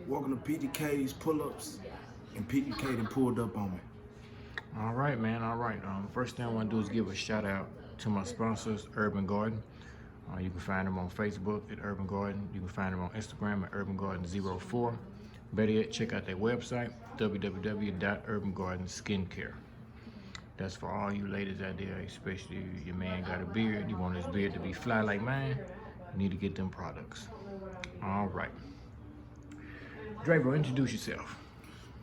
walking to PDK's pull-ups, and PDK done pulled up on me. All right, man. All right. First thing I want to do is give a shout out to my sponsors, Urban Garden. You can find them on Facebook at Urban Garden. You can find them on Instagram at Urban Garden 04. Better yet, check out their website, www.urbangardenskincare. That's for all you ladies out there, especially your man got a beard. You want his beard to be fly like mine, you need to get them products. All right. Draver, introduce yourself.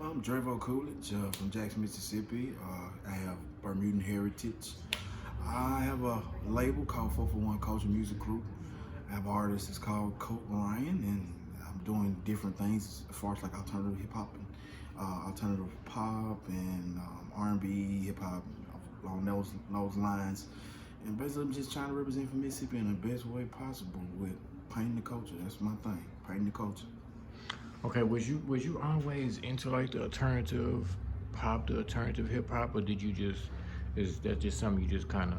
I'm Dravo Coolidge from Jackson, Mississippi. I have Bermudan heritage. I have a label called 441 Culture Music Group. I have an artist that's called Colt Ryan, and I'm doing different things as far as like alternative hip hop and alternative pop and R&B, hip hop along those lines. And basically, I'm just trying to represent for Mississippi in the best way possible with painting the culture. That's my thing, painting the culture. Okay, was you always into like the alternative pop, the alternative hip hop, or is that just something you just kind of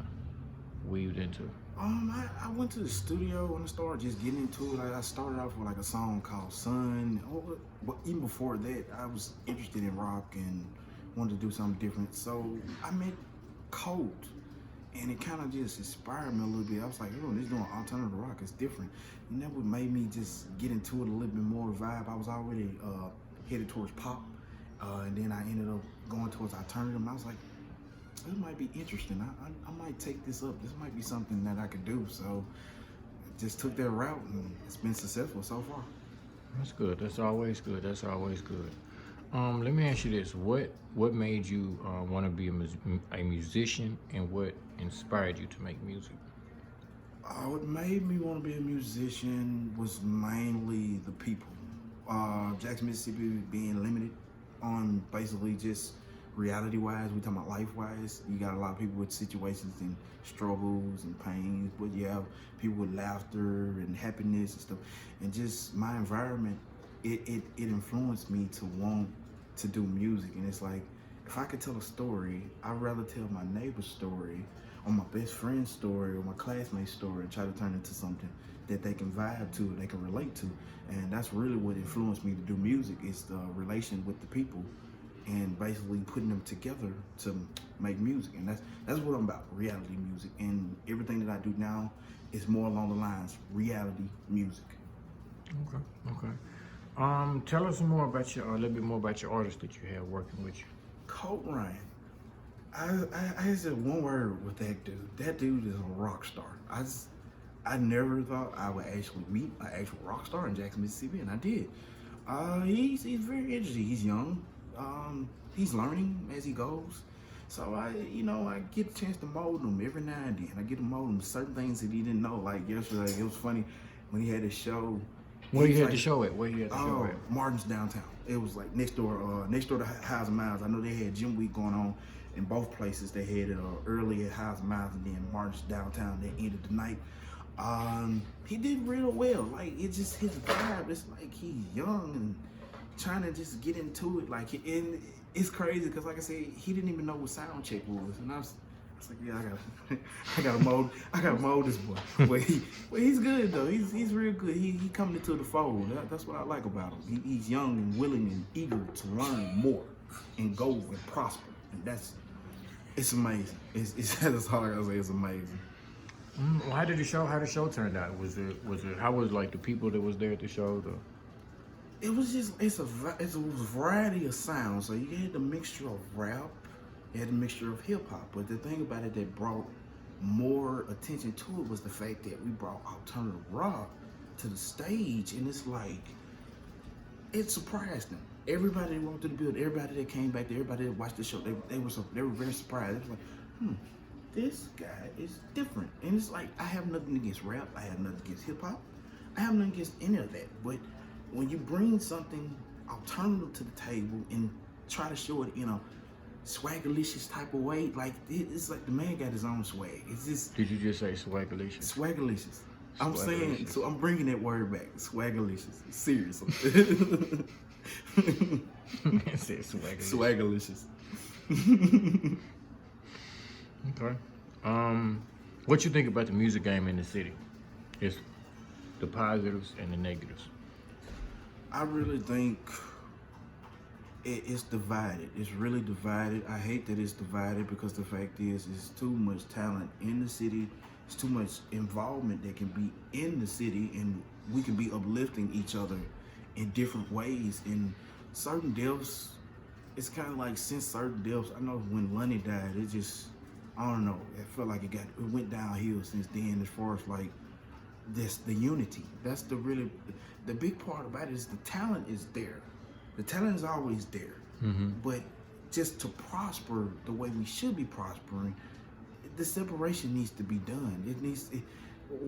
weaved into? I went to the studio and I started just getting into it. Like I started off with like a song called Sun. But even before that, I was interested in rock and wanted to do something different. So I met Colt, and it kind of just inspired me a little bit. I was like, oh, this doing alternative rock, it's different. And that would made me just get into it a little bit more vibe. I was already headed towards pop, and then I ended up going towards alternative. And I was like, this might be interesting. I might take this up. This might be something that I could do. So I just took that route, and it's been successful so far. That's good. That's always good. That's always good. Let me ask you this: What made you want to be a musician, and what inspired you to make music? What made me want to be a musician was mainly the people. Jackson, Mississippi being limited on basically just reality-wise, we talking about life-wise. You got a lot of people with situations and struggles and pains, but you have people with laughter and happiness and stuff. And just my environment, it influenced me to want to do music. And it's like, if I could tell a story, I'd rather tell my neighbor's story or my best friend's story or my classmate's story and try to turn it into something that they can vibe to, they can relate to. And that's really what influenced me to do music, is the relation with the people and basically putting them together to make music. And that's what I'm about, reality music. And everything that I do now is more along the lines, reality music. Okay. Tell us more about a little bit more about your artist that you have working with you. Colt Ryan. I said one word with that dude. That dude is a rock star. I never thought I would actually meet an actual rock star in Jackson, Mississippi, and I did. He's very interesting. He's young. He's learning as he goes. So I get a chance to mold him every now and then. I get to mold him certain things that he didn't know. Like yesterday, it was funny when he had his show. Where you had the show at? Where you had the show at? Martin's downtown. It was like next door to House of Miles. I know they had Gym Week going on in both places. They had it early at House of Miles and then Martin's downtown. They ended the night. He did real well. Like, it's just his vibe. It's like he's young and trying to just get into it. Like, and it's crazy because, like I said, he didn't even know what sound check was, and I was like, yeah, I gotta mold this boy. But he's good though. He's real good. He coming into the fold. That's what I like about him. He's young and willing and eager to learn more and go and prosper. And it's amazing. That's all I gotta say. It's amazing. Well, how the show turned out? How was like the people that was there at the show? It was it's a variety of sounds. So you had the mixture of rap, you had the mixture of hip hop. But the thing about it that brought more attention to it was the fact that we brought alternative rock to the stage, and it's like it surprised them. Everybody that walked to the building, everybody that came back there, everybody that watched the show, they were very surprised. It was like, this guy is different. And it's like, I have nothing against rap, I have nothing against hip hop, I have nothing against any of that. But when you bring something alternative to the table and try to show it in a swagalicious type of way, like it's like the man got his own swag. It's just. Did you just say swagalicious? Swagalicious. I'm saying, so I'm bringing that word back. Swagalicious. Seriously. It said swagalicious. Swagalicious. Okay. What you think about the music game in the city? It's the positives and the negatives. I really think it's divided. It's really divided. I hate that it's divided because the fact is, it's too much talent in the city. It's too much involvement that can be in the city, and we can be uplifting each other in different ways. And certain deaths, it's kind of like since certain deaths, I know when Lunny died, it just, I don't know, it felt like it went downhill since then as far as like the unity. That's the big part about it is the talent is there. The talent is always there. But just to prosper the way we should be prospering, the separation needs to be done.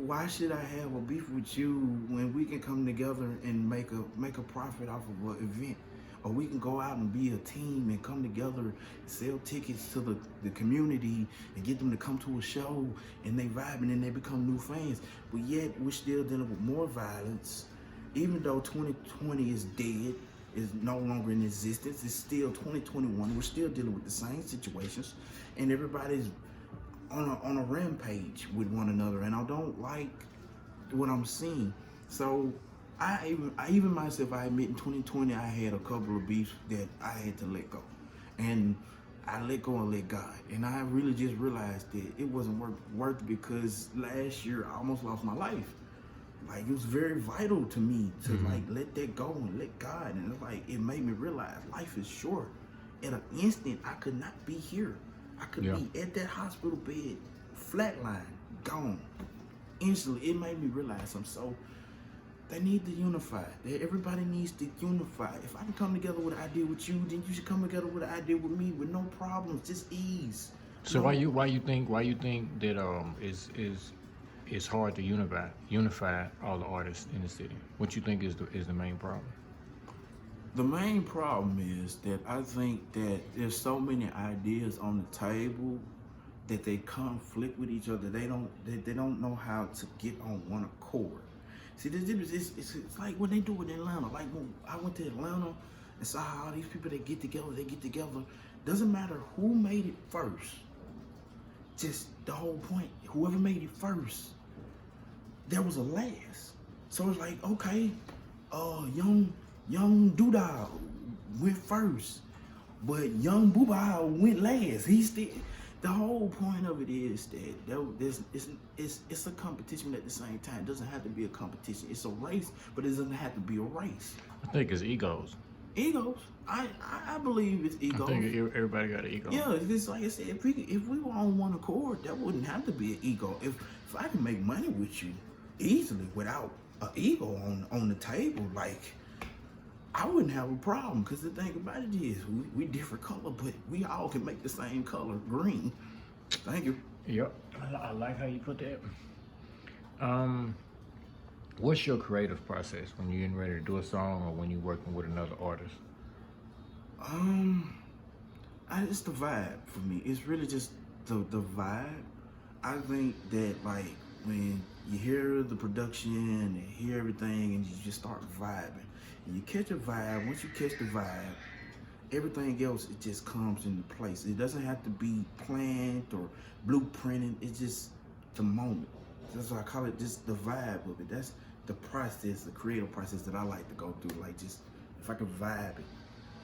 Why should I have a beef with you when we can come together and make a profit off of an event? Or we can go out and be a team and come together, sell tickets to the community and get them to come to a show, and they vibing and they become new fans. But yet we're still dealing with more violence. Even though 2020 is dead, is no longer in existence, it's still 2021. We're still dealing with the same situations, and everybody's on a rampage with one another, and I don't like what I'm seeing. So I even myself, I admit in 2020 I had a couple of beefs that I had to let go, and I let go and let God. And I really just realized that it wasn't worth it, because last year I almost lost my life. Like, it was very vital to me to like let that go and let God. And it's like, it made me realize life is short. At an instant, I could not be here. I could be at that hospital bed, flatline, gone. Instantly, it made me realize something. So they need to unify. Everybody needs to unify. If I can come together with an idea with you, then you should come together with an idea with me with no problems, just ease. So why you think that it's hard to unify all the artists in the city? What you think is the main problem? The main problem is that I think that there's so many ideas on the table that they conflict with each other. They don't know how to get on one accord. See, it's like when they do it in Atlanta. Like when I went to Atlanta and saw how all these people they get together. Doesn't matter who made it first. Just the whole point. Whoever made it first, there was a last. So it's like, okay, young Duda went first, but young Booba went last. The whole point of it is that it's a competition at the same time. It doesn't have to be a competition. It's a race, but it doesn't have to be a race. I think it's egos. Egos. I believe it's egos. I think everybody got an ego. Yeah, it's like I said, if we were on one accord, that wouldn't have to be an ego. If I can make money with you easily without an ego on the table, like, I wouldn't have a problem, because the thing about it is we different color, but we all can make the same color, green. Thank you. Yep, I like how you put that. What's your creative process when you're getting ready to do a song, or when you're working with another artist? It's the vibe for me. It's really just the vibe. I think that, like, when you hear the production and hear everything and you just start vibing, and you catch a vibe, once you catch the vibe, everything else, it just comes into place. It doesn't have to be planned or blueprinted. It's just the moment. That's why I call it just the vibe of it. That's the process, the creative process that I like to go through. Like, just if I could vibe it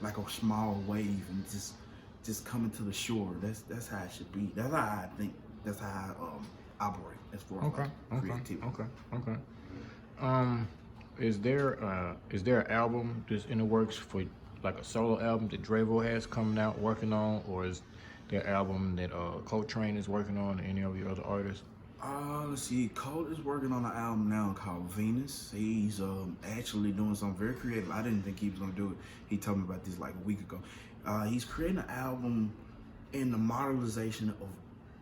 like a small wave and just coming to the shore. That's how it should be. That's how I think. That's how I operate as far as creativity. Okay. Is there an album that's in the works for, like, a solo album that Drevo has coming out working on, or is there an album that Coltrane is working on, or any of the other artists? Let's see. Cole is working on an album now called Venus. He's actually doing something very creative. I didn't think he was gonna do it. He told me about this like a week ago. He's creating an album in the modernization of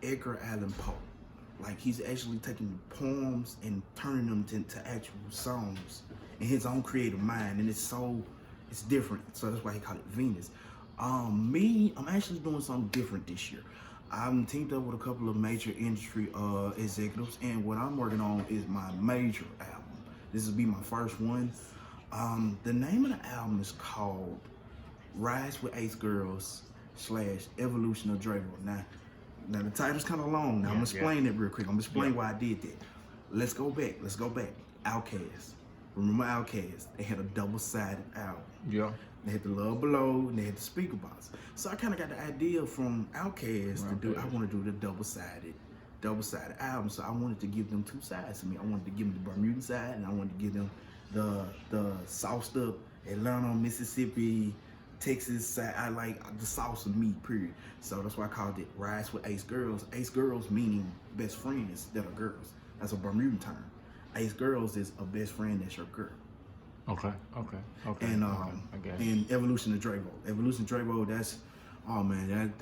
Edgar Allan Poe. Like, he's actually taking poems and turning them into actual songs in his own creative mind, and it's different. So that's why he called it Venus. I'm actually doing something different this year. I'm teamed up with a couple of major industry executives, and what I'm working on is my major album. This will be my first one. The name of the album is called Rise with Ace Girls / Evolution of Drevo. Now the title's kind of long. Now I'm gonna explain it real quick. I'm gonna explain why I did that. Let's go back. Outkast. Remember Outkast? They had a double-sided album. Yeah. They had the Love Below and they had the Speaker Box. So I kind of got the idea from Outkast to do. I want to do the double-sided album. So I wanted to give them two sides to me. I wanted to give them the Bermuda side, and I wanted to give them the sauced up Atlanta, Mississippi, Texas side. I like the sauce of meat, period. So that's why I called it Rise with Ace Girls. Ace Girls meaning best friends that are girls. That's a Bermudan term. Ace Girls is a best friend that's your girl. Okay. And I guess. and Evolution of Dravo. Evolution of Dravo, that's, oh man,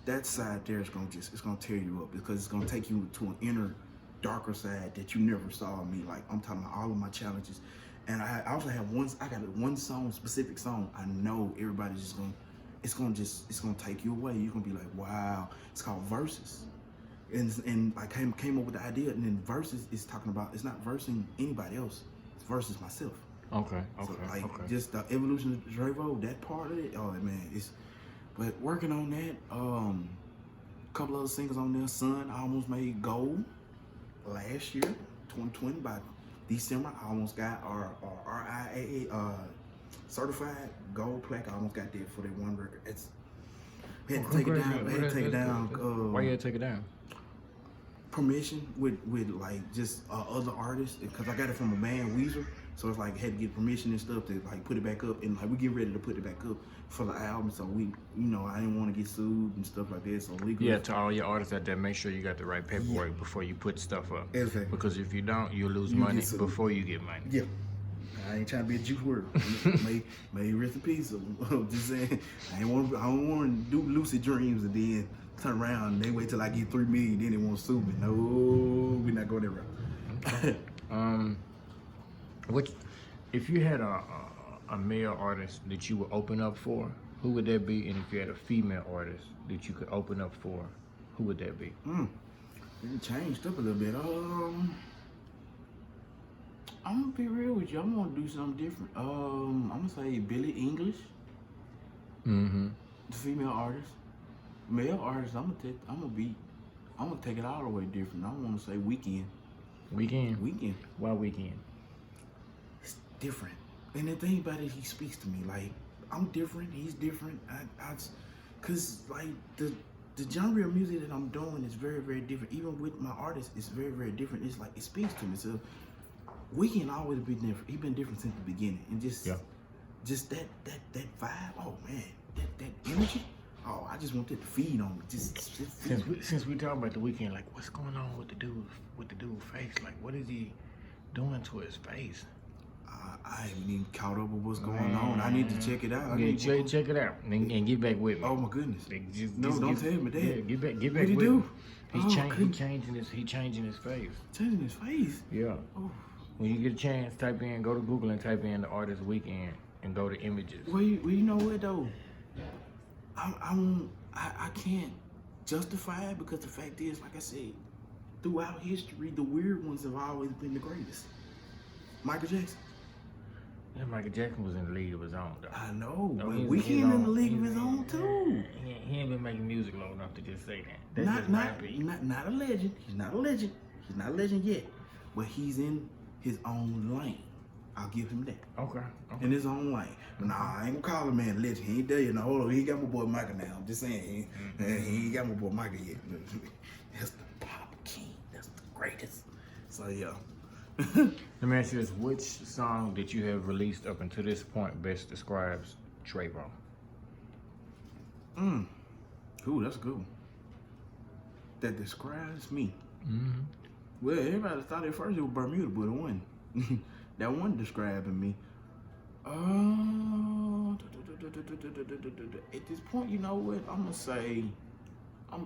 that side there is gonna tear you up, because it's gonna take you to an inner darker side that you never saw in me. Like, I'm talking about all of my challenges. And I also have I got one specific song I know everybody's just gonna, it's gonna take you away. You're gonna be like, wow. It's called Versus. And I came up with the idea, and then Versus is talking about, it's not versing anybody else, it's versus myself. Okay. So just the Evolution of Dravo, that part of it, oh man, but working on that, a couple other singles on there. Sun, I almost made gold last year, 2020, by December. I almost got our RIAA certified gold plaque. I almost got that for that one record. We had to take it down. We had to take it down. Why you had to take it down? Permission with like just other artists, because I got it from a band, Weezer. So it's like, had to get permission and stuff to like put it back up, and like we get ready to put it back up for the album. So we, I didn't want to get sued and stuff like that. So legally. Yeah, to all your artists out there, make sure you got the right paperwork before you put stuff up. Exactly. Because if you don't, you'll lose money before you get money. Yeah. I ain't trying to be a juice word. may rest in peace. I'm just saying, I don't want to do lucid dreams and then turn around and they wait till I get 3 million, then they want to sue me. No, we're not going that route. Okay. If you had a male artist that you would open up for, who would that be? And if you had a female artist that you could open up for, who would that be? It changed up a little bit. I'm gonna be real with you. I'm gonna do something different. I'm gonna say Billie English. Mm-hmm. The female artist. Male artist, I'm gonna take it all the way different. I want to say Weekend. Weekend. Why Weekend? It's different. And the thing about it, he speaks to me like I'm different. He's different. Cause like the genre of music that I'm doing is very, very different. Even with my artist, it's very, very different. It's like, it speaks to me. So Weekend always been different. He's been different since the beginning, and just that vibe. Oh man, that energy. Oh, I just want that to feed on me. Just since we talking about the Weekend, like what's going on with the dude's face? Like what is he doing to his face? I haven't even caught up with what's going on. I need to check it out. Check it out and get back with me. Oh my goodness! Don't tell me that. Yeah, get back what with he me. do? He changing his face. Changing his face. Yeah. Oh. When you get a chance, go to Google and type in the artist Weekend and go to images. Well, you know what though? I can't justify it, because the fact is, like I said, throughout history, the weird ones have always been the greatest. Michael Jackson. Yeah, Michael Jackson was in the league of his own, though. I know, No, but he's Weekend in the league of his own too. He ain't been making music long enough to just say that. Not a legend. He's not a legend. He's not a legend yet, but he's in his own lane. I'll give him that. Okay. In his own lane. But nah, I ain't gonna call him man a legend. He ain't there yet. Now, hold on. He ain't got my boy Michael now. I'm just saying. He ain't got my boy Michael yet. That's the pop king. That's the greatest. So, yeah. Let me ask you this. Which song that you have released up until this point best describes Trayvon? Ooh, that's good. That describes me. Mm-hmm. Well, everybody thought at first it was Bermuda, but it wasn't. That one describing me. At this point, you know what? I'm gonna say,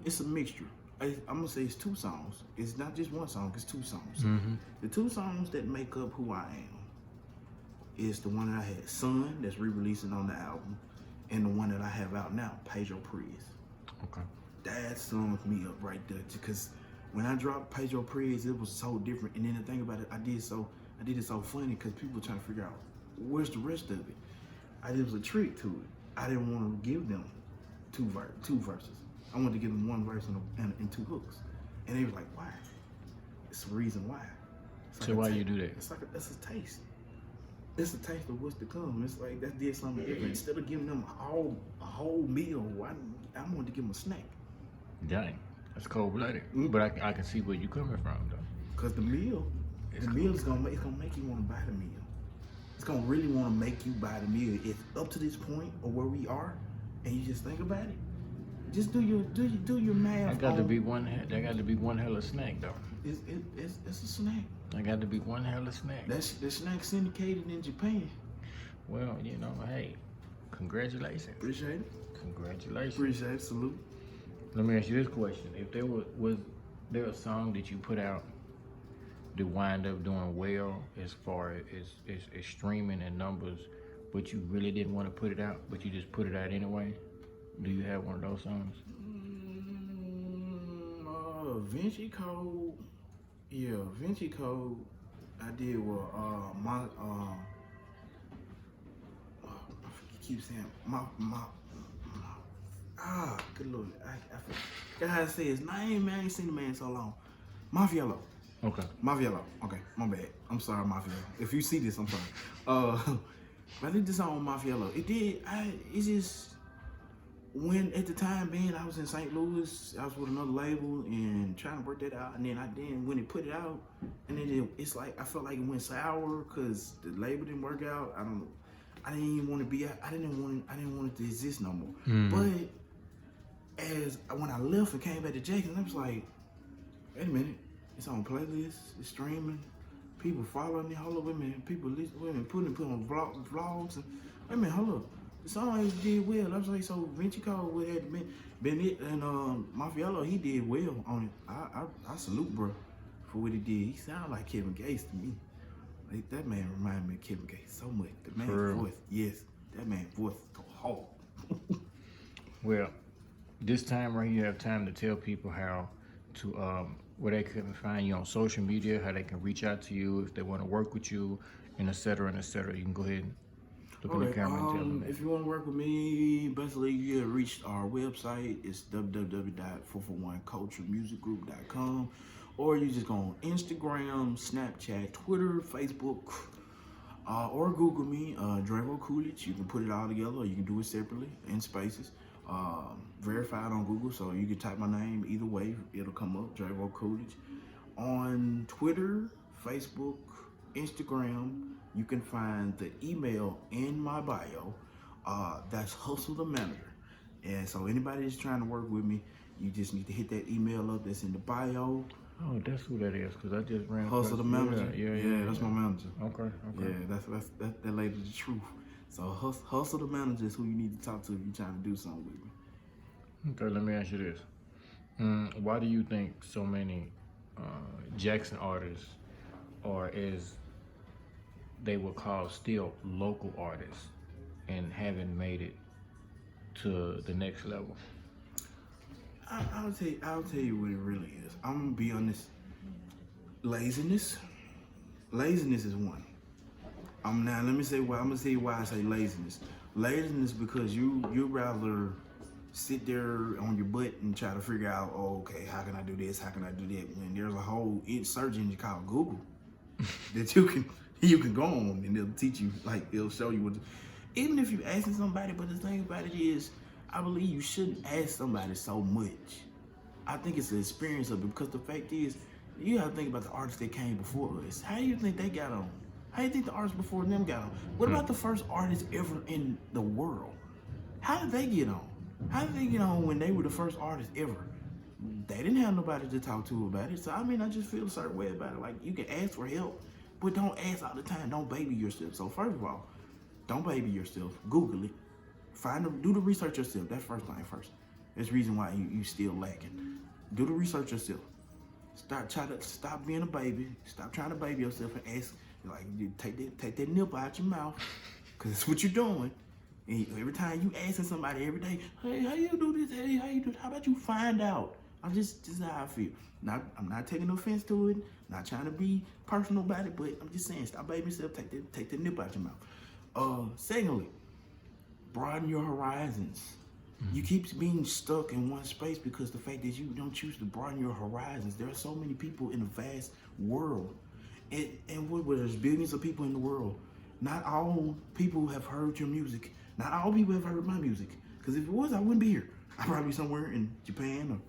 it's a mixture. I'm gonna say it's two songs. It's not just one song. It's two songs. Mm-hmm. The two songs that make up who I am is the one that I had, Sun, that's re-releasing on the album, and the one that I have out now, Pedro Priz. Okay. That sums me up right there, because when I dropped Pedro Priz, it was so different. And then the thing about it, I did it so funny, because people were trying to figure out where's the rest of it. There was a trick to it. I didn't want to give them two verses. I wanted to give them one verse and two hooks. And they was like, why? It's the reason why. So why you do that? That's a taste. it's a taste of what's to come. It's like that did something different. Instead of giving them a whole meal, I wanted to give them a snack. Dang, that's cold blooded. Mm. But I can see where you coming from though. Cause the meal is gonna make you want to buy the meal. It's gonna really want to make you buy the meal. It's up to this point or where we are, and you just think about it. Just do your math. That got to be one. That got to be one hell of a snack though. It's a snack. That got to be one hell of a snack. The snack syndicated in Japan. Well, you know, hey, congratulations. Appreciate it. Congratulations. Appreciate it. Salute. Let me ask you this question: if there was there a song that you put out that wind up doing well as far as streaming and numbers, but you really didn't want to put it out, but you just put it out anyway? Do you have one of those songs? Vinci Code. Yeah, Vinci Code. I did with I keep saying my good lord, I forgot how to say his name, man. I ain't seen the man in so long. Mafiello. Okay. Mafiello. Okay, my bad. I'm sorry, Mafiello. If you see this, I'm sorry. But I did this song with Mafiello. It's just when at the time being I was in St. Louis, I was with another label and trying to work that out, and then when it put it out, and then it's like I felt like it went sour because the label didn't work out. I didn't even want to be. I didn't want it to exist no more. But when I left and came back to Jackson, I was like, wait a minute, it's on playlists, it's streaming, people following it. Hold up, wait a minute, people putting on vlogs, and wait a minute, hold up. The song did well. I was like, so Vinci Cole would have been it, and Mafiello, he did well on it. I salute bro for what he did. He sounded like Kevin Gates to me. Like that man reminded me of Kevin Gates so much. The man's voice, yes, that man's voice go hard. Well, this time right here, you have time to tell people how to where they can find you on social media, how they can reach out to you if they want to work with you, and et cetera, and et cetera. You can go ahead and look in the camera and tell them that. If you want to work with me, basically you have reached our website. It's www.441culturemusicgroup.com, or you just go on Instagram, Snapchat, Twitter, Facebook, or Google me, Drago Coolidge. You can put it all together, or you can do it separately in spaces. Verified on Google, so you can type my name either way, it'll come up, Drago Coolidge. On Twitter, Facebook, Instagram, you can find the email in my bio. That's Hustle the Manager. And so anybody that's trying to work with me, you just need to hit that email up that's in the bio. Oh, that's who that is, because I just ran Hustle the Manager. Yeah, that's my manager. Okay. Yeah, that's that lady the truth. So Hustle the Manager is who you need to talk to if you're trying to do something with me. Okay, let me ask you this. Why do you think so many Jackson artists are, as they would call, still local artists and haven't made it to the next level? I'll tell you what it really is. I'm gonna be honest. Laziness is one. Let me say why. I'm gonna say why I say laziness. Laziness because you rather sit there on your butt and try to figure out, oh, okay, how can I do this? How can I do that? When there's a whole search engine called Google that you can go on and it'll teach you, like it'll show you what. Even if you're asking somebody, but the thing about it is, I believe you shouldn't ask somebody so much. I think it's the experience of it, because the fact is, you have to think about the artists that came before us. How do you think they got on? How do you think the artists before them got on? What about the first artists ever in the world? How did they get on? How did they get on when they were the first artists ever? They didn't have nobody to talk to about it. So, I mean, I just feel a certain way about it. Like, you can ask for help, but don't ask all the time. Don't baby yourself. So, first of all, don't baby yourself. Google it. Do the research yourself. That's first thing first. That's the reason why you still lacking. Do the research yourself. Stop being a baby. Stop trying to baby yourself and ask. Like, you take that nipple out your mouth, because that's what you're doing. And every time you asking somebody every day, hey, how you do this? Hey, how you do this? How about you find out? This is how I feel. I'm not taking offense to it. Not trying to be personal about it, but I'm just saying, stop babying yourself. Take that nipple out your mouth. Secondly, broaden your horizons. You keep being stuck in one space because the fact that you don't choose to broaden your horizons. There are so many people in a vast world. And where there's billions of people in the world, Not all people have heard your music. Not all people have heard my music. Because if it was, I wouldn't be here. I'd probably be somewhere in Japan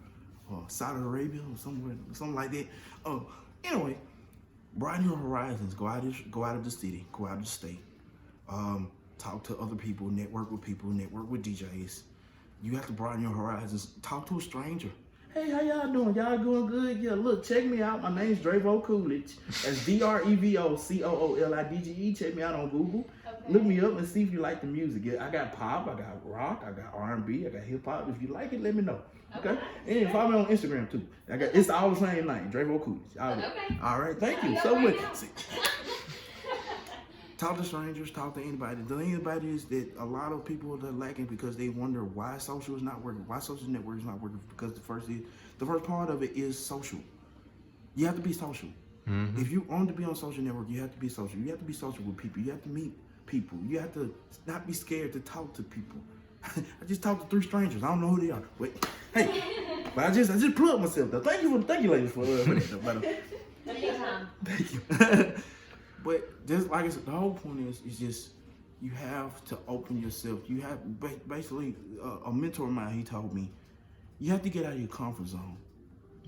or Saudi Arabia or somewhere, something like that. Anyway, broaden your horizons. Go out of the city. Go out of the state. Talk to other people. Network with people. Network with DJs. You have to broaden your horizons. Talk to a stranger. Hey, how y'all doing? Y'all doing good? Yeah, look, check me out. My name's Drevo Coolidge. That's DREVOCOOLIDGE. Check me out on Google. Okay. Look me up and see if you like the music. Yeah, I got pop, I got rock, I got R&B, I got hip hop. If you like it, let me know. Okay? And follow me on Instagram too. It's all the same name, Drevo Coolidge. Okay. All right, thank you so much. Talk to strangers, talk to anybody. The thing about it is that a lot of people are lacking because they wonder why social is not working, why social network is not working. Because the first part of it is social. You have to be social. Mm-hmm. If you want to be on social network, you have to be social. You have to be social with people. You have to meet people. You have to not be scared to talk to people. I just talked to 3 strangers. I don't know who they are. Wait, hey, but I just plugged myself though. Thank you, ladies, for that. Thank you. But just like I said, the whole point is just you have to open yourself. You have basically a mentor of mine. He told me you have to get out of your comfort zone.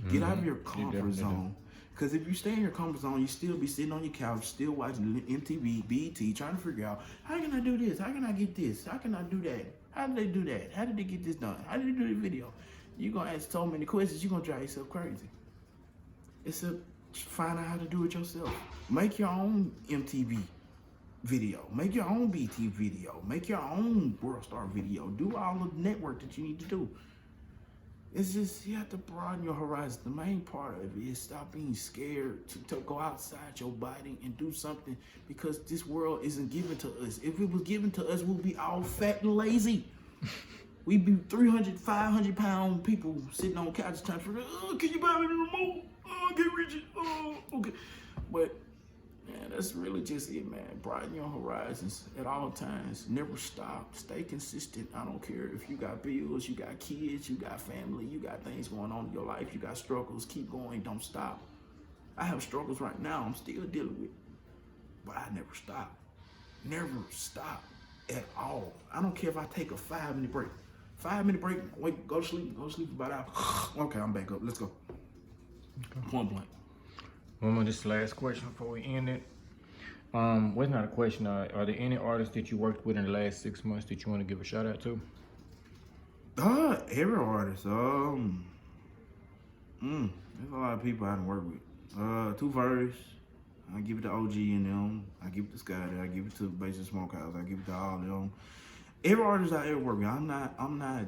Mm-hmm. Get out of your comfort zone. Because if you stay in your comfort zone, you still be sitting on your couch, still watching MTV, BET, trying to figure out how can I do this? How can I get this? How can I do that? How did they do that? How did they get this done? How did they do the video? You're gonna ask so many questions. You're gonna drive yourself crazy. Find out how to do it yourself. Make your own MTV video. Make your own BT video. Make your own World Star video. Do all the network that you need to do. It's just, you have to broaden your horizons. The main part of it is stop being scared to go outside your body and do something, because this world isn't given to us. If it was given to us, we'd be all fat and lazy. We'd be 300, 500 pound people sitting on couches trying to figure out, can you buy me the remote? I can't reach it. Okay. But, man, that's really just it, man. Broaden your horizons at all times. Never stop. Stay consistent. I don't care if you got bills, you got kids, you got family, you got things going on in your life, you got struggles. Keep going. Don't stop. I have struggles right now I'm still dealing with. But I never stop. Never stop at all. I don't care if I take a 5-minute break. 5-minute break, wait, go to sleep about an hour. Okay, I'm back up. Let's go. Okay. Point blank. One more, this last question before we end it. Well, it's not a question. Are there any artists that you worked with in the last 6 months that you want to give a shout out to? Every artist. There's a lot of people I done worked with. Two Verse. I give it to OG and them. I give it to Scotty. I give it to Basic Smokehouse. I give it to all of them. Every artist I ever worked with. I'm not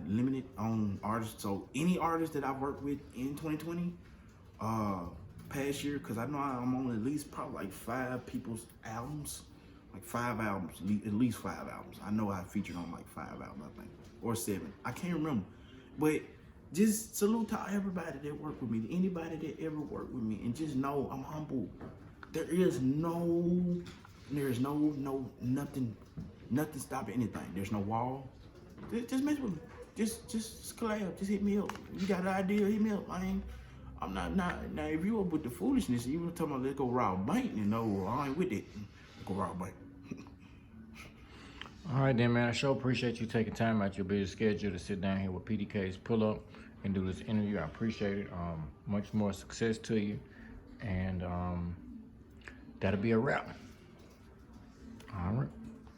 limited on artists. So any artist that I've worked with in 2020, past year, because I know I'm on at least probably like 5 people's albums, like 5 albums, at least 5 albums. I know I featured on like 5 albums, I think, or 7. I can't remember, but just salute to everybody that worked with me, anybody that ever worked with me, and just know I'm humble. There's nothing stopping anything. There's no wall. Just mess with me. Just collab. Just hit me up. You got an idea? Hit me up. I'm not now. If you up with the foolishness, you were talking about let's go rob bank, and no, I ain't with it. Let's go rob bank. All right, then, man. I sure appreciate you taking time out your busy schedule to sit down here with PDK's Pull Up and do this interview. I appreciate it. Much more success to you, and that'll be a wrap. All right.